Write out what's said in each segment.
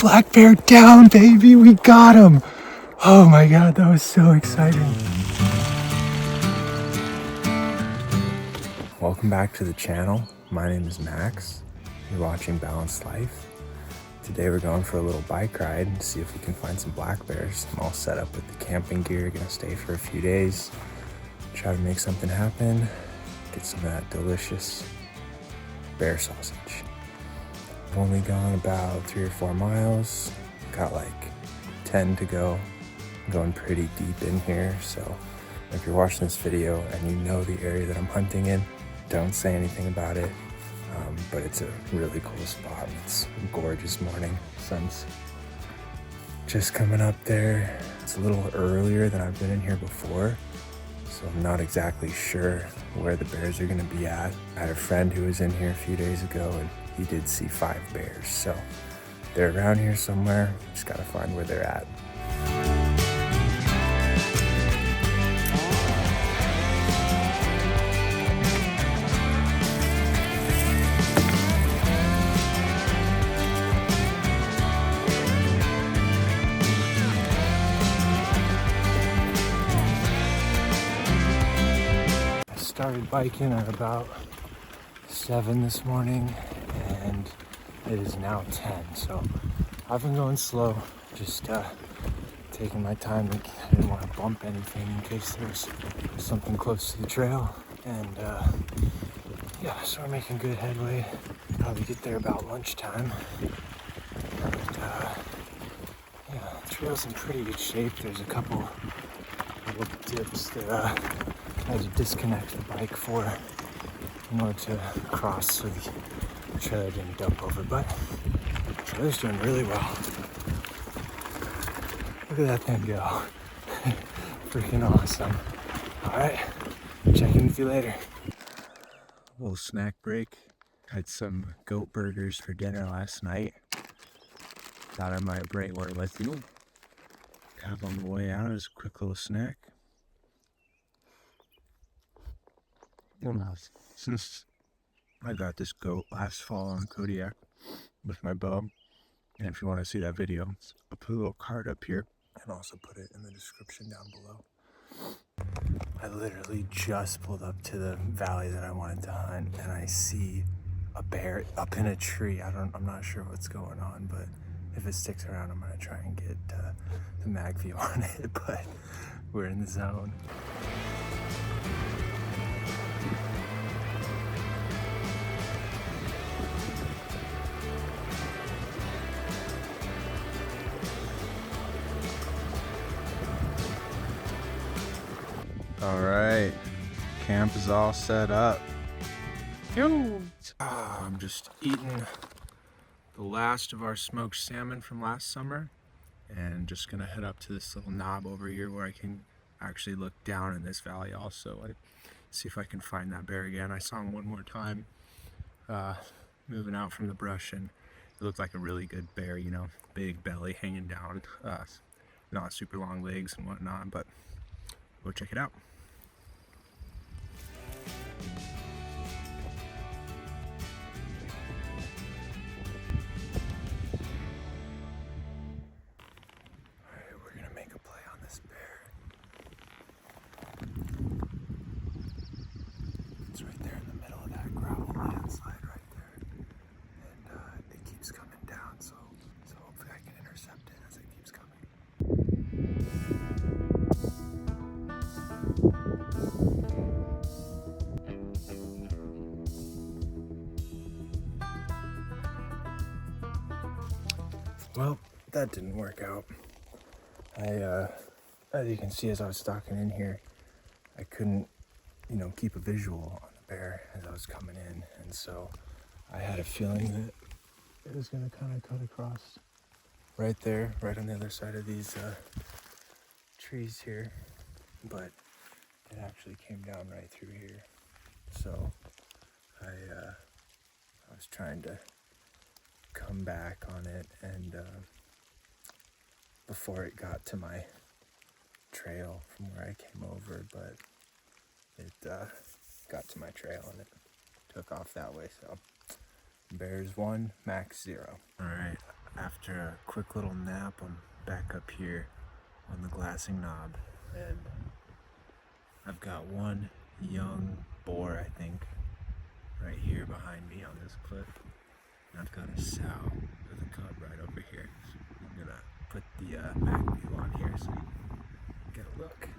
black bear down, baby. We got him. Oh my God, that was so exciting. Welcome back to the channel. My name is Max. You're watching Balanced Life. Today we're going for a little bike ride and see if we can find some black bears. I'm all set up with the camping gear, gonna stay for a few days, try to make something happen, get some of that delicious bear sausage. I've only gone about 3 or 4 miles, got like 10 to go. I'm going pretty deep in here, so if you're watching this video and you know the area that I'm hunting in, don't say anything about it, but it's a really cool spot. It's a gorgeous morning. Sun's just coming up there. It's a little earlier than I've been in here before, so I'm not exactly sure where the bears are gonna be at. I had a friend who was in here a few days ago and he did see 5 bears, so they're around here somewhere. Just gotta find where they're at. Started biking at about 7 this morning and it is now 10, so I've been going slow, just taking my time. I didn't want to bump anything in case there was something close to the trail, and yeah, so we're making good headway. Probably get there about lunchtime, and yeah, the trail's in pretty good shape. There's a couple little dips that I had to disconnect the bike for in order to cross so the trailer didn't dump over, but the trailer's doing really well. Look at that thing go. Freaking awesome. Alright, check in with you later. A little snack break. Had some goat burgers for dinner last night. Thought I might bring one with you. Have on the way out as a quick little snack. I got this goat last fall on Kodiak with my bow, and if you want to see that video, I'll put a little card up here and also put it in the description down below. I literally just pulled up to the valley that I wanted to hunt, and I see a bear up in a tree. I'm not sure what's going on, but if it sticks around, I'm gonna try and get the mag view on it, but we're in the zone. All right, camp is all set up. I'm just eating the last of our smoked salmon from last summer, and just gonna head up to this little knob over here where I can actually look down in this valley also and see if I can find that bear again. I saw him one more time moving out from the brush, and it looked like a really good bear, you know, big belly hanging down, not super long legs and whatnot, but go check it out. It's right there in the middle of that gravel landslide right there, and it keeps coming down, so hopefully I can intercept it as it keeps coming. Well, that didn't work out. As you can see, as I was stalking in here, I couldn't, keep a visual on the bear as I was coming in, and so I had a feeling that it was gonna kind of cut across right there, right on the other side of these trees here, but it actually came down right through here. So I was trying to come back on it, and before it got to my trail from where I came over, but it got to my trail and it took off that way. So bears 1, max 0. All right, After a quick little nap, I'm back up here on the glassing knob, and I've got one young boar, I think, right here behind me on this cliff. And I've got a sow with a cub right over here. So I'm gonna put the mag view on here so you can get a look.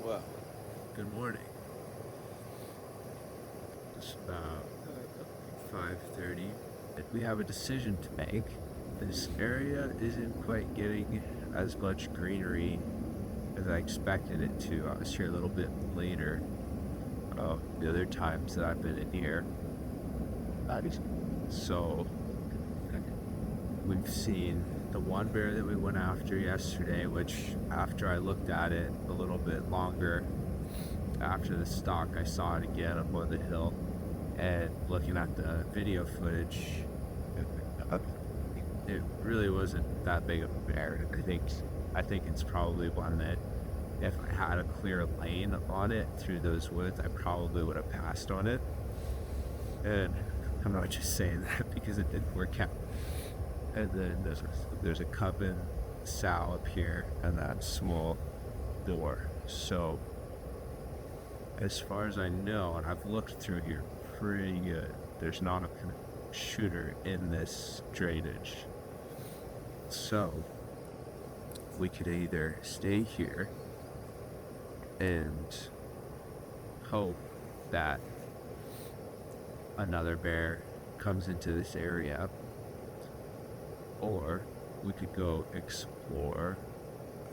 Well, good morning. It's about 5:30. We have a decision to make. This area isn't quite getting as much greenery as I expected it to. I was here a little bit later the other times that I've been in here. So we've seen the one bear that we went after yesterday, which after I looked at it a little bit longer after the stalk, I saw it again up on the hill. And looking at the video footage, it really wasn't that big of a bear. I think it's probably one that if I had a clear lane on it through those woods, I probably would have passed on it. And I'm not just saying that because it didn't work out. And then there's a cub and sow up here and that small boar. So as far as I know, and I've looked through here pretty good, there's not a shooter in this drainage. So we could either stay here and hope that another bear comes into this area, or we could go explore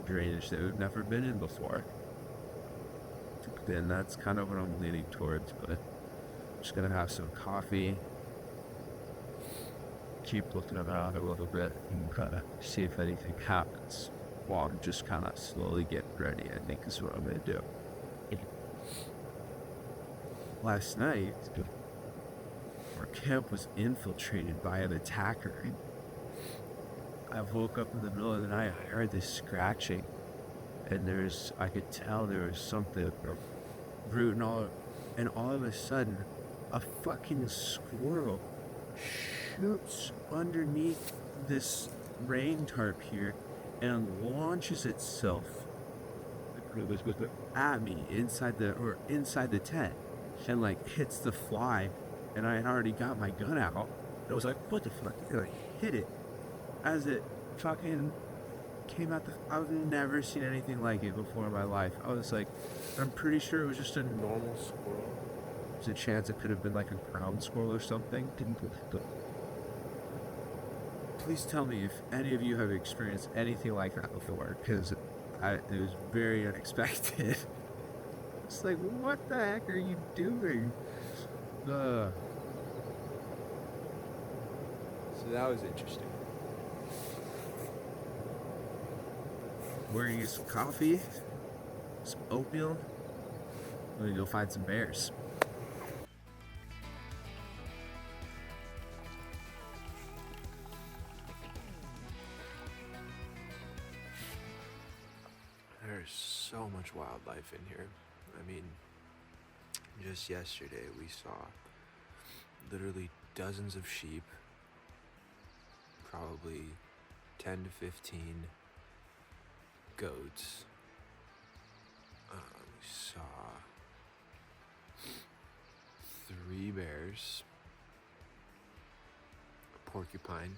drainage that we've never been in before. Then that's kind of what I'm leaning towards, but I'm just gonna have some coffee, keep looking around a little bit, and kind of see if anything happens while I'm just kind of slowly getting ready, I think is what I'm gonna do. Last night, our camp was infiltrated by an attacker. I woke up in the middle of the night, I heard this scratching, and I could tell there was something rooting and all of a sudden, a fucking squirrel shoots underneath this rain tarp here and launches itself at me inside the tent, and like hits the fly, and I had already got my gun out. I was like, what the fuck? And I hit it as it fucking came out I've never seen anything like it before in my life. I was like, I'm pretty sure it was just a normal squirrel. There's a chance it could have been like a ground squirrel or something. Please tell me if any of you have experienced anything like that before, because it was very unexpected. It's like, what the heck are you doing? So that was interesting. We're gonna get some coffee, some oatmeal. We're gonna go find some bears. There's so much wildlife in here. I mean, just yesterday we saw literally dozens of sheep, probably 10 to 15 goats. We saw 3 bears, a porcupine,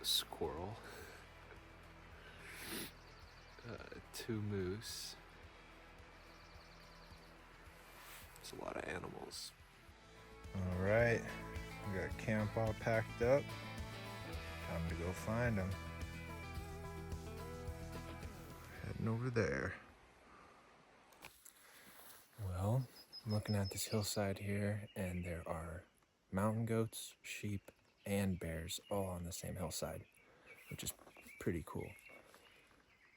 a squirrel, 2 moose, It's a lot of animals. All right, we got camp all packed up. Time to go find them. Heading over there. Well, I'm looking at this hillside here, and there are mountain goats, sheep, and bears all on the same hillside, which is pretty cool.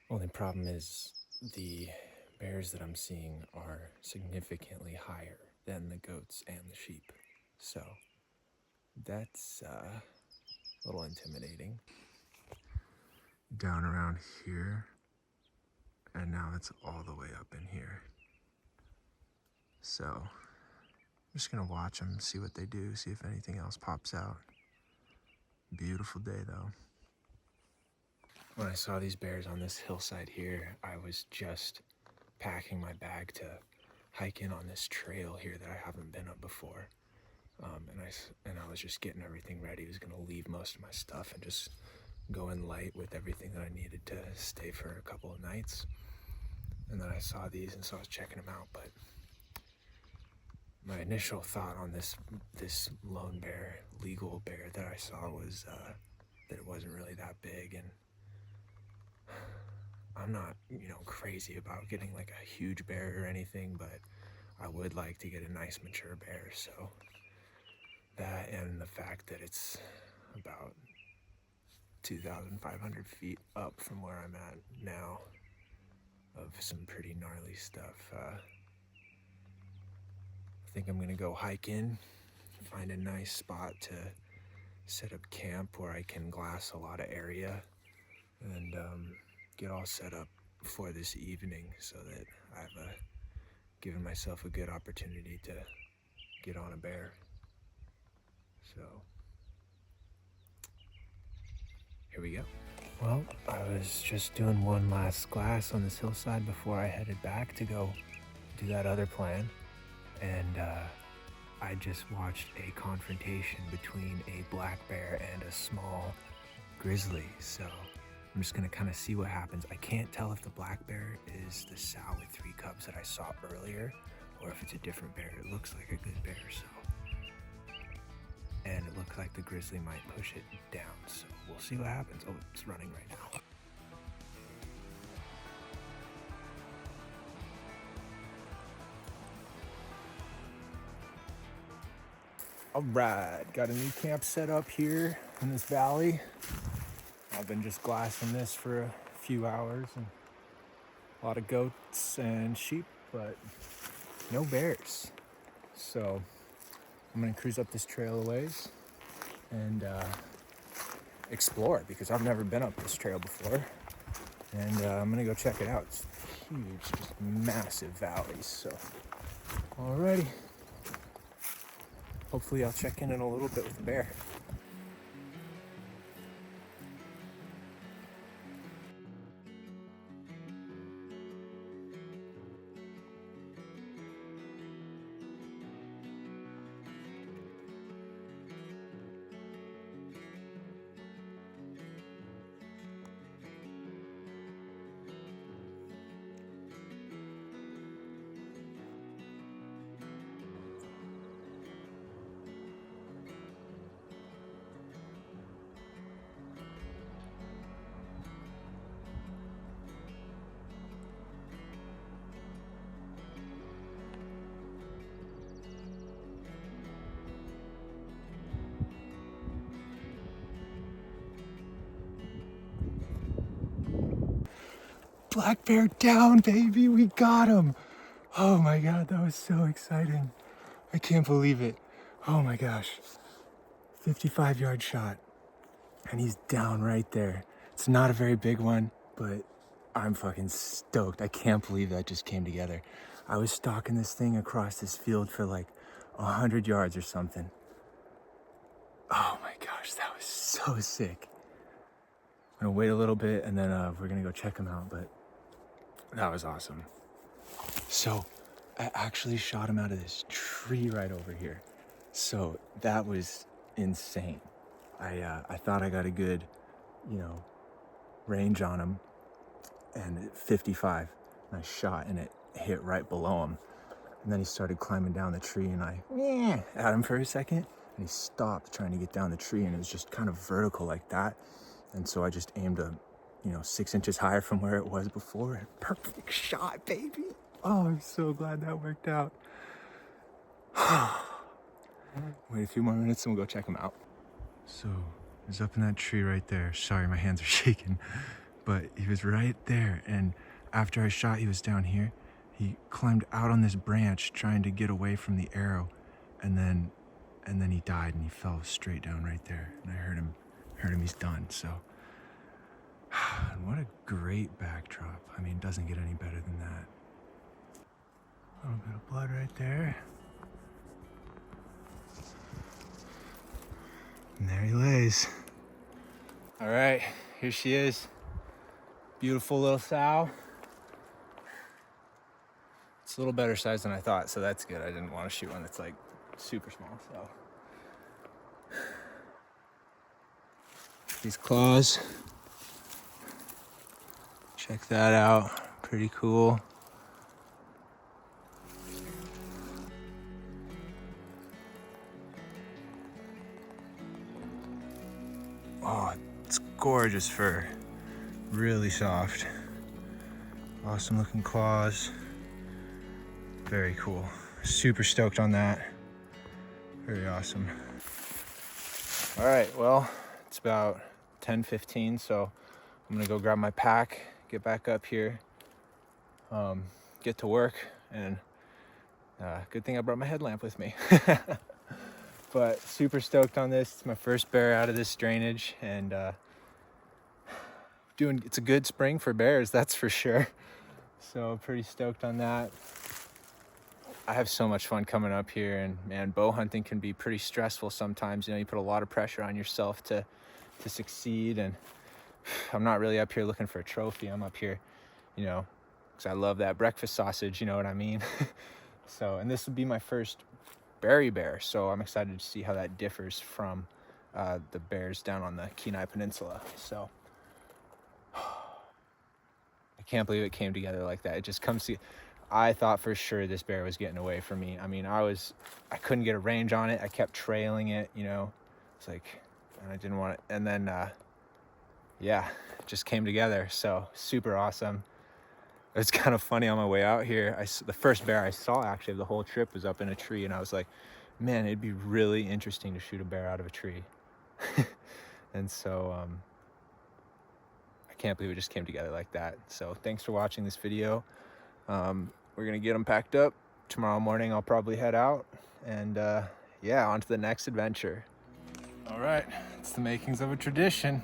Only problem is the bears that I'm seeing are significantly higher than the goats and the sheep. So that's a little intimidating. Down around here, and now it's all the way up in here. So I'm just gonna watch them, see what they do, see if anything else pops out. Beautiful day though. When I saw these bears on this hillside here, I was just packing my bag to hike in on this trail here that I haven't been up before. And I was just getting everything ready. I was gonna leave most of my stuff and just go in light with everything that I needed to stay for a couple of nights. And then I saw these, and so I was checking them out. But my initial thought on this lone bear, legal bear that I saw was that it wasn't really that big. And I'm not, crazy about getting like a huge bear or anything, but I would like to get a nice mature bear. So that, and the fact that it's about 2,500 feet up from where I'm at now, of some pretty gnarly stuff. I think I'm gonna go hike in, find a nice spot to set up camp where I can glass a lot of area, and get all set up for this evening so that I've given myself a good opportunity to get on a bear. So here we go. Well, I was just doing one last glass on this hillside before I headed back to go do that other plan. And I just watched a confrontation between a black bear and a small grizzly. So I'm just gonna kind of see what happens. I can't tell if the black bear is the sow with 3 cubs that I saw earlier, or if it's a different bear. It looks like a good bear, so. And it looks like the grizzly might push it down, so we'll see what happens. Oh, it's running right now. All right, got a new camp set up here in this valley. I've been just glassing this for a few hours, and a lot of goats and sheep, but no bears. So I'm gonna cruise up this trail a ways and explore, because I've never been up this trail before. And I'm gonna go check it out. It's huge, just massive valleys. So, alrighty. Hopefully I'll check in a little bit with the bear. Black bear down, baby, we got him. Oh my God, that was so exciting. I can't believe it. Oh my gosh. 55-yard shot. And he's down right there. It's not a very big one, but I'm fucking stoked. I can't believe that just came together. I was stalking this thing across this field for like 100 yards or something. Oh my gosh, that was so sick. I'm gonna wait a little bit, and then we're gonna go check him out, but that was awesome. So I actually shot him out of this tree right over here. So that was insane. I thought I got a good, range on him, and at 55, and I shot and it hit right below him. And then he started climbing down the tree, and I at him for a second, and he stopped trying to get down the tree, and it was just kind of vertical like that. And so I just aimed a, 6 inches higher from where it was before. Perfect shot, baby. Oh, I'm so glad that worked out. Wait a few more minutes and we'll go check him out. So he's up in that tree right there. Sorry, my hands are shaking, but he was right there. And after I shot, he was down here. He climbed out on this branch trying to get away from the arrow, and then he died, and he fell straight down right there. And I heard him. He's done. So what a great backdrop. I mean, it doesn't get any better than that. A little bit of blood right there. And there he lays. All right, here she is. Beautiful little sow. It's a little better size than I thought, so that's good. I didn't want to shoot one that's like super small, so. These claws. Check that out, pretty cool. Oh, it's gorgeous fur. Really soft. Awesome looking claws. Very cool. Super stoked on that. Very awesome. All right, well, it's about 10:15, so I'm gonna go grab my pack, get back up here, get to work, and good thing I brought my headlamp with me. But super stoked on this. It's my first bear out of this drainage, and it's a good spring for bears, that's for sure. So pretty stoked on that. I have so much fun coming up here, and man, bow hunting can be pretty stressful sometimes. You put a lot of pressure on yourself to succeed, and I'm not really up here looking for a trophy. I'm up here, because I love that breakfast sausage, you know what I mean? So, and this would be my first berry bear, so I'm excited to see how that differs from the bears down on the Kenai Peninsula. So I can't believe it came together like that. It just comes to, I thought for sure this bear was getting away from me. I mean, I couldn't get a range on it. I kept trailing it, it's like, and I didn't want it. And then, yeah, it just came together. So super awesome. It's kind of funny on my way out here. The first bear I saw actually of the whole trip was up in a tree, and I was like, man, it'd be really interesting to shoot a bear out of a tree. And so, I can't believe it just came together like that. So thanks for watching this video. We're gonna get them packed up. Tomorrow morning I'll probably head out, and yeah, on to the next adventure. All right, it's the makings of a tradition.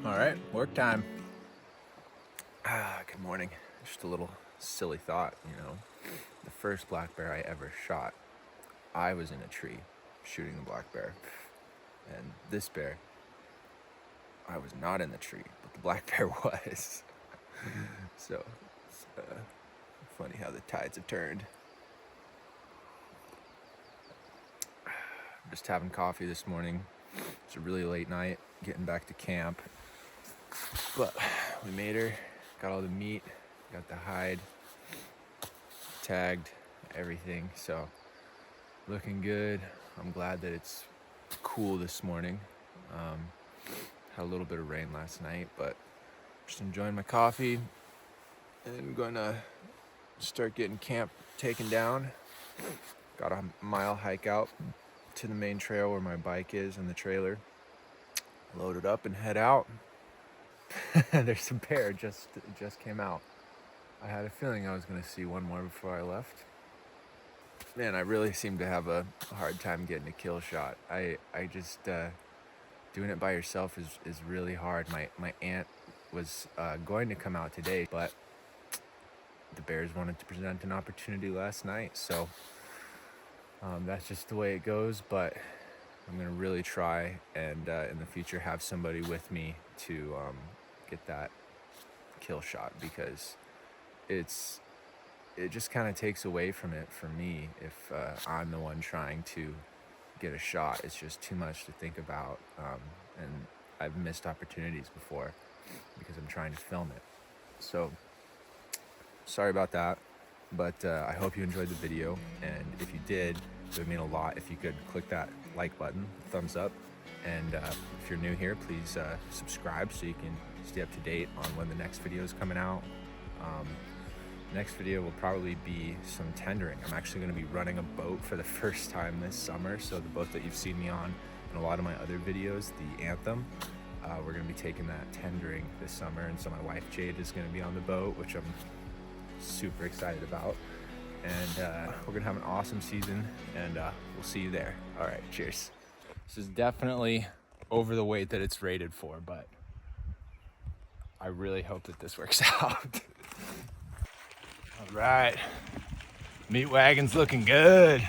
All right, work time. Good morning. Just a little silly thought, the first black bear I ever shot, I was in a tree shooting the black bear, and this bear, I was not in the tree, but the black bear was. So it's funny how the tides have turned. I'm just having coffee this morning. It's a really late night, getting back to camp, but we made her. Got all the meat, got the hide, tagged, everything. So looking good. I'm glad that it's cool this morning. Had a little bit of rain last night, but just enjoying my coffee and gonna start getting camp taken down. Got a mile hike out to the main trail where my bike is and the trailer. Load it up and head out. There's a bear just came out. I had a feeling I was gonna see one more before I left. Man, I really seem to have a hard time getting a kill shot. I just doing it by yourself is really hard. My aunt was going to come out today, but the bears wanted to present an opportunity last night, so that's just the way it goes. But I'm gonna really try and in the future have somebody with me to get that kill shot, because it just kind of takes away from it for me if I'm the one trying to get a shot. It's just too much to think about, and I've missed opportunities before because I'm trying to film it. So sorry about that, but I hope you enjoyed the video, and if you did, it would mean a lot if you could click that like button, thumbs up, and if you're new here, please subscribe so you can stay up to date on when the next video is coming out. Next video will probably be some tendering. I'm actually going to be running a boat for the first time this summer, so the boat that you've seen me on in a lot of my other videos, the Anthem, we're going to be taking that tendering this summer, and so my wife Jade is going to be on the boat, which I'm super excited about, and we're gonna have an awesome season, and we'll see you there. All right, cheers. This is definitely over the weight that it's rated for, but I really hope that this works out. All right, meat wagon's looking good.